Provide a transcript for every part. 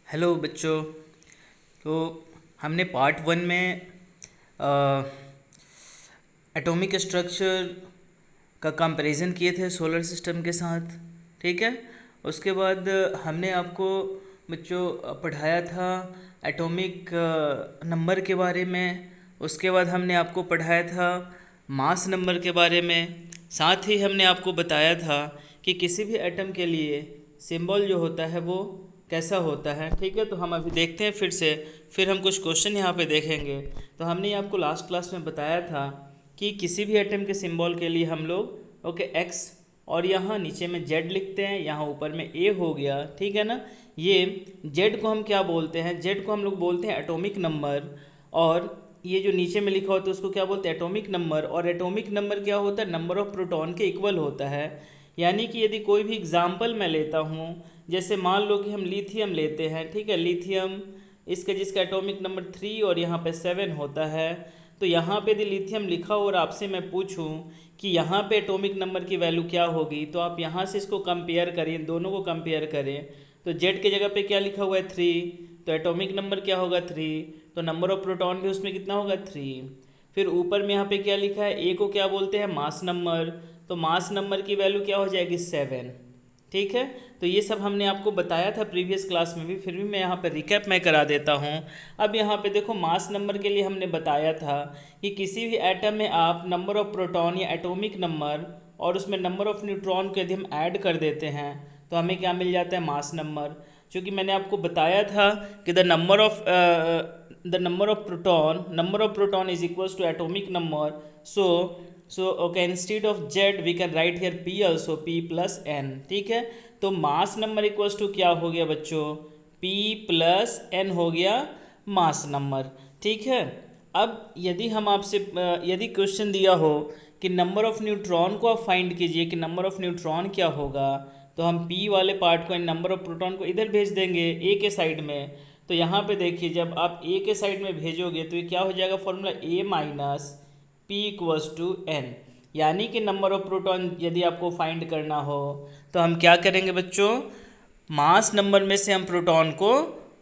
Hello बच्चों। तो हमने पार्ट वन में एटॉमिक स्ट्रक्चर का कंपैरिजन किए थे सोलर सिस्टम के साथ। ठीक है। उसके बाद हमने आपको बच्चों पढ़ाया था एटॉमिक नंबर के बारे में। उसके बाद हमने आपको पढ़ाया था मास नंबर के बारे में। साथ ही हमने आपको बताया था कि किसी भी एटम के लिए सिंबल जो होता है वो कैसा होता है। ठीक है। तो हम अभी देखते हैं फिर हम कुछ क्वेश्चन यहाँ पे देखेंगे। तो हमने आपको लास्ट क्लास में बताया था कि किसी भी एटम के सिंबल के लिए हम लोग एक्स और यहाँ नीचे में जेड लिखते हैं, यहाँ ऊपर में ए हो गया। ठीक है ना। ये जेड को हम क्या बोलते हैं? जेड को हम लोग बोलते हैं एटॉमिक नंबर। और ये जो नीचे में लिखा होता है उसको क्या बोलते हैं? Atomic number. और एटॉमिक नंबर क्या होता है? नंबर ऑफ प्रोटॉन के इक्वल होता है। यानी कि यदि कोई भी एग्जाम्पल मैं लेता हूँ, जैसे मान लो कि हम लिथियम लेते हैं। ठीक है। लिथियम इसका जिसका एटॉमिक नंबर 3 और यहाँ पे 7 होता है। तो यहाँ पे यदि लिथियम लिखा हो और आपसे मैं पूछूं कि यहाँ पे एटॉमिक नंबर की वैल्यू क्या होगी, तो आप यहाँ से इसको कंपेयर करें, दोनों को कंपेयर करें। तो जेड के जगह पे क्या लिखा हुआ है? 3। तो एटॉमिक नंबर क्या होगा? 3। तो नंबर ऑफ प्रोटॉन भी उसमें कितना होगा? 3। फिर ऊपर में यहाँ पे क्या लिखा है? ए को क्या बोलते हैं? Mass number. तो मास नंबर की वैल्यू क्या हो जाएगी? 7। ठीक है। तो ये सब हमने आपको बताया था प्रीवियस क्लास में भी, फिर भी मैं यहाँ पर रिकैप मैं करा देता हूँ। अब यहाँ पे देखो, मास नंबर के लिए हमने बताया था कि किसी भी एटम में आप नंबर ऑफ प्रोटॉन या एटॉमिक नंबर और उसमें नंबर ऑफ न्यूट्रॉन को यदि हम ऐड कर देते हैं तो हमें क्या मिल जाता है? Mass number. क्योंकि मैंने आपको बताया था कि the number of proton is equals to atomic number. So okay, instead of Z we can write here P also, P plus N. ठीक है। तो मास नंबर इक्वल्स टू क्या हो गया बच्चों? पी प्लस एन हो गया मास नंबर। ठीक है। अब यदि हम आपसे यदि क्वेश्चन दिया हो कि नंबर ऑफ न्यूट्रॉन को आप फाइंड कीजिए कि नंबर ऑफ न्यूट्रॉन क्या होगा, तो हम पी वाले पार्ट को, नंबर ऑफ प्रोटॉन को इधर भेज देंगे ए के साइड में। तो यहाँ पे देखिए, जब आप ए के साइड में भेजोगे तो ये क्या हो जाएगा? Formula A minus P equals to N. यानी कि नंबर ऑफ प्रोटॉन यदि आपको फाइंड करना हो तो हम क्या करेंगे बच्चों? मास नंबर में से हम प्रोटॉन को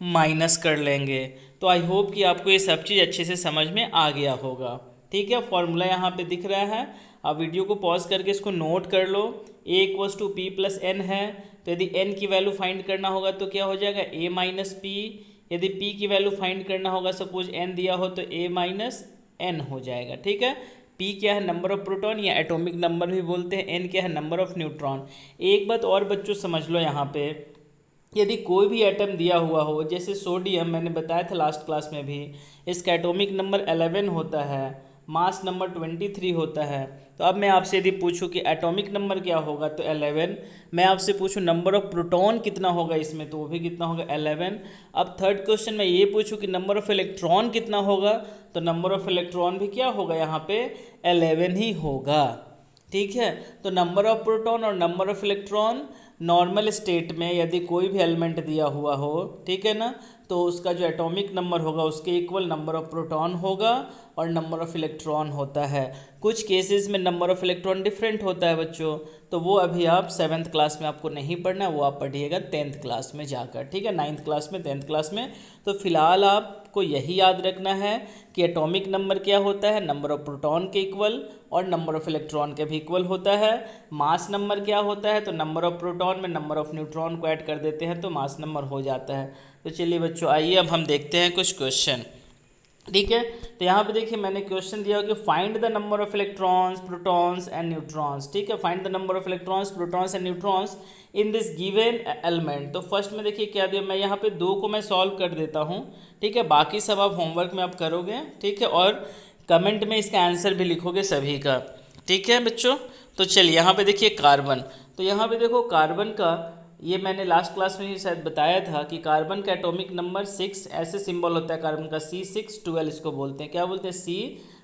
माइनस कर लेंगे। तो आई होप कि आपको ये सब चीज़ अच्छे से समझ में आ गया होगा। ठीक है। फॉर्मूला यहाँ पे दिख रहा है, आप वीडियो को पॉज करके इसको नोट कर लो। A equals to P plus N है, तो यदि एन की वैल्यू फाइंड करना होगा तो क्या हो जाएगा? ए माइनस पी। यदि पी की वैल्यू फाइंड करना होगा, सपोज एन दिया हो, तो ए माइनस एन हो जाएगा। ठीक है। पी क्या है? नंबर ऑफ प्रोटॉन या एटॉमिक नंबर भी बोलते हैं। एन क्या है? Number of neutron. एक बात और बच्चों समझ लो, यहाँ पे यदि कोई भी एटम दिया हुआ हो, जैसे सोडियम, मैंने बताया था लास्ट क्लास में भी, इसका एटॉमिक नंबर 11 होता है, मास नंबर 23 होता है। तो अब मैं आपसे यदि पूछूं कि एटॉमिक नंबर क्या होगा, तो 11। मैं आपसे पूछूं नंबर ऑफ प्रोटॉन कितना होगा इसमें, तो वो भी कितना होगा? 11। अब थर्ड क्वेश्चन मैं ये पूछूं कि नंबर ऑफ इलेक्ट्रॉन कितना होगा, तो नंबर ऑफ इलेक्ट्रॉन भी क्या होगा? यहाँ पे 11 ही होगा। ठीक है। तो नंबर ऑफ प्रोटॉन और number of electron normal state में यदि कोई भी एलिमेंट दिया हुआ हो, ठीक है ना, तो उसका जो एटॉमिक नंबर होगा उसके इक्वल नंबर ऑफ प्रोटॉन होगा और नंबर ऑफ इलेक्ट्रॉन होता है। कुछ केसेस में नंबर ऑफ इलेक्ट्रॉन डिफरेंट होता है बच्चों, तो वो अभी आप 7th क्लास में आपको नहीं पढ़ना, वो आप पढ़िएगा 10th क्लास में जाकर। ठीक है। 9th क्लास में, 10th क्लास में। तो फिलहाल आपको यही याद रखना है कि एटॉमिक नंबर क्या होता है? नंबर ऑफ प्रोटॉन के इक्वल और नंबर ऑफ इलेक्ट्रॉन के भी इक्वल होता है। मास नंबर क्या होता है? तो नंबर ऑफ प्रोटॉन में नंबर ऑफ न्यूट्रॉन को ऐड कर देते हैं तो मास नंबर हो जाता है। तो चलिए बच्चों, आइए अब हम देखते हैं कुछ क्वेश्चन। ठीक है। तो यहाँ पे देखिए, मैंने क्वेश्चन दिया कि find the number of electrons, protons and neutrons. ठीक है। Find the number of electrons, protons and neutrons in this given element. तो फर्स्ट में देखिए क्या दिया, मैं यहाँ पे दो को मैं सॉल्व कर देता हूँ। ठीक है। बाकी सब आप होमवर्क में आप करोगे। ठीक है। और कमेंट में इसका आंसर भी लिखोगे सभी का। ठीक है बच्चों। तो चलिए यहाँ पे देखिए कार्बन। तो यहाँ पे देखो कार्बन का, ये मैंने लास्ट क्लास में ही शायद बताया था कि कार्बन का एटॉमिक नंबर 6 ऐसे सिंबल होता है कार्बन का, C612 इसको बोलते हैं। क्या बोलते हैं? C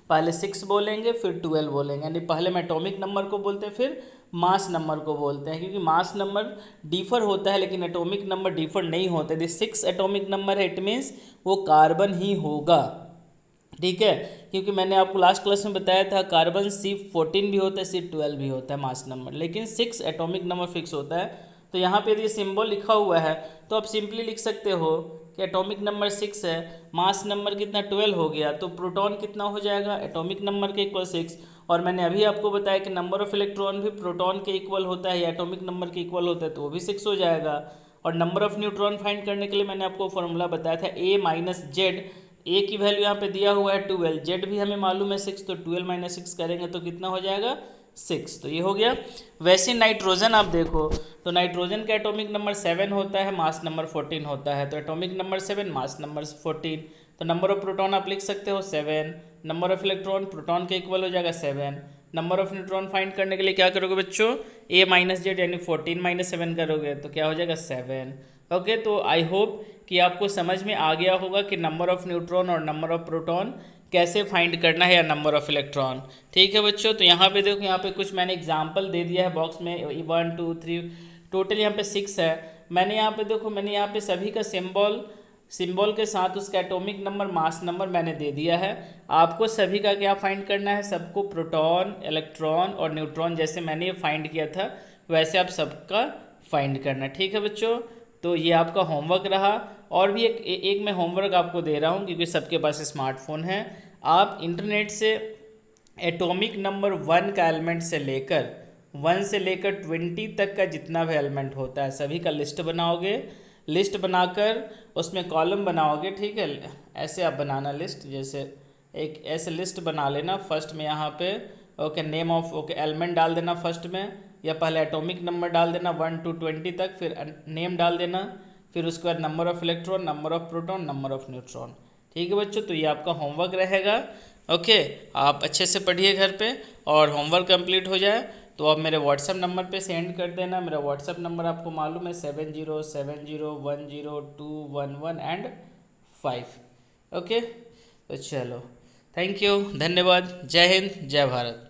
पहले 6 बोलेंगे फिर 12 बोलेंगे, यानी पहले हम एटॉमिक नंबर को बोलते हैं फिर मास नंबर को बोलते हैं। क्योंकि मास नंबर डिफर होता है लेकिन एटॉमिक नंबर डिफर नहीं होता। यदि 6 एटॉमिक नंबर है, इट मीन्स वो कार्बन ही होगा। ठीक है। क्योंकि मैंने आपको लास्ट क्लास में बताया था कार्बन C14 भी होता है, C12 भी होता है मास नंबर, लेकिन 6 एटॉमिक नंबर फिक्स होता है तो यहाँ पे यदि सिंबल लिखा हुआ है तो आप सिंपली लिख सकते हो कि एटॉमिक नंबर 6 है, मास नंबर कितना 12 हो गया, तो प्रोटॉन कितना हो जाएगा एटॉमिक नंबर के इक्वल 6। और मैंने अभी आपको बताया कि नंबर ऑफ इलेक्ट्रॉन भी प्रोटॉन के इक्वल होता है या एटॉमिक नंबर के इक्वल होता है, तो वो भी 6 हो जाएगा। और नंबर ऑफ न्यूट्रॉन फाइंड करने के लिए मैंने आपको फॉर्मूला बताया था ए माइनस जेड। ए की वैल्यू यहाँ पे दिया हुआ है 12, जेड भी हमें मालूम है 6, तो 12 माइनस 6 करेंगे तो कितना हो जाएगा 6, तो ये हो गया। वैसे नाइट्रोजन आप देखो तो नाइट्रोजन का एटॉमिक नंबर 7 होता है, मास नंबर 14 होता है, तो एटॉमिक नंबर 7 मास नंबर 14, तो नंबर ऑफ प्रोटॉन आप लिख सकते हो 7, नंबर ऑफ इलेक्ट्रॉन प्रोटॉन के इक्वल हो जाएगा 7। नंबर ऑफ न्यूट्रॉन फाइंड करने के लिए क्या करोगे बच्चों, ए माइनस जेड यानी 14 माइनस 7 करोगे तो क्या हो जाएगा 7। ओके, तो आई होप कि आपको समझ में आ गया होगा कि नंबर ऑफ न्यूट्रॉन और नंबर ऑफ प्रोटॉन कैसे फाइंड करना है या नंबर ऑफ इलेक्ट्रॉन। ठीक है बच्चों, तो यहाँ पे देखो, यहाँ पे कुछ मैंने एग्जांपल दे दिया है बॉक्स में, 1 2 3 टोटल यहाँ पे 6 है। मैंने यहाँ पे देखो, मैंने यहाँ पे सभी का सिंबल के साथ उसका एटॉमिक नंबर मास नंबर मैंने दे दिया है। आपको सभी का क्या फाइंड करना है, सबको प्रोटॉन इलेक्ट्रॉन और न्यूट्रॉन जैसे मैंने ये फाइंड किया था वैसे आप सबका फाइंड करना है। ठीक है बच्चों, तो ये आपका होमवर्क रहा। और भी एक मैं होमवर्क आपको दे रहा हूँ क्योंकि सबके पास स्मार्टफोन है। आप इंटरनेट से एटॉमिक नंबर 1 का एलिमेंट से लेकर 1 से लेकर 20 तक का जितना भी एलिमेंट होता है सभी का लिस्ट बनाओगे। लिस्ट बनाकर उसमें कॉलम बनाओगे। ठीक है, ऐसे आप बनाना लिस्ट, जैसे एक ऐसे लिस्ट बना लेना। फर्स्ट में यहाँ पे okay name of okay element डाल देना फर्स्ट में, या पहले एटॉमिक नंबर डाल देना 1 to 20 तक, फिर नेम डाल देना, फिर उसके बाद number of electron, number of proton, number of neutron. ठीक है बच्चों, तो ये आपका होमवर्क रहेगा। ओके, आप अच्छे से पढ़िए घर पे, और होमवर्क कंप्लीट हो जाए तो आप मेरे व्हाट्सएप नंबर पे सेंड कर देना। मेरा व्हाट्सएप नंबर आपको मालूम है 7070102111 एंड 5। ओके, तो चलो, थैंक यू, धन्यवाद, जय हिंद, जय भारत।